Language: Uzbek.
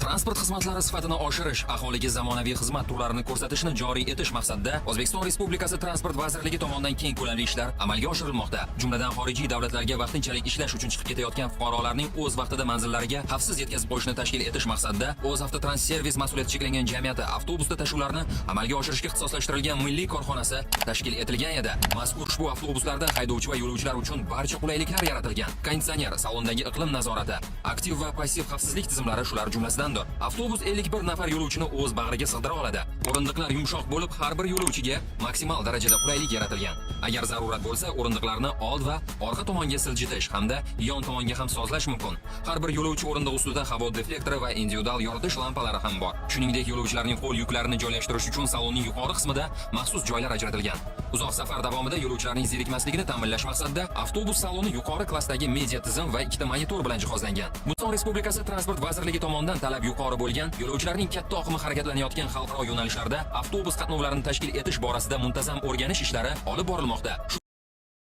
Transport xizmatlari sifatini oshirish, aholiga zamonaviy xizmat turlarini ko'rsatishni joriy etish maqsadida O'zbekiston Respublikasi Transport vazirligi tomonidan keng ko'lamli ishlar amalga oshirilmoqda. Jumladan xorijiy davlatlarga vaqtinchalik ishlash uchun chiqib ketayotgan fuqarolarning o'z vaqtida manzillariga xavfsiz yetkazib qo'yishni tashkil etish maqsadida O'z Avtotransservis mas'uliyati cheklangan jamiyati avtobusda tashuvlarni amalga oshirishga ixtisoslashtirilgan milliy korxonasi tashkil etilgan edi. Mazkur ushbu avtobuslarda haydovchi va yo'lovchilar uchun barcha qulayliklar yaratilgan. Konditsioner, salondagi iqlim nazorati, aktiv va passiv xavfsizlik tizimlari shular jumlasidandir. Avtobus 51 nafar yo'lovchini o'z bag'riga sig'dira oladi. O'rindiqlar yumshoq bo'lib, har bir yo'lovchiga maksimal darajada qulaylik yaratilgan. Agar zarurat bo'lsa, o'rindiqlarni old va orqa tomonga siljitish hamda yon tomonga ham sozlash mumkin. Har bir yo'lovchi o'rindiq ustida havo deflektori va individual yoritish lampalari ham bor. Shuningdek, yo'lovchilarning qo'l yuklarini joylashtirish uchun salonning yuqori qismida maxsus joylar ajratilgan. Uzoq safar davomida yo'lovchilarning zerikmasligini ta'minlash maqsadida avtobus saloni yuqori klassdagi media tizim va ikkita monitor bilan jihozlangan. O'zbekiston Respublikasi Transport vazirligi tomonidan talab yuqori bo'lgan, yo'lovchilarning katta oqimi harakatlanayotgan xalqaro yo'nalishlarda avtobus qatnovlarini tashkil etish borasida muntazam o'rganish ishlari olib borilmoqda.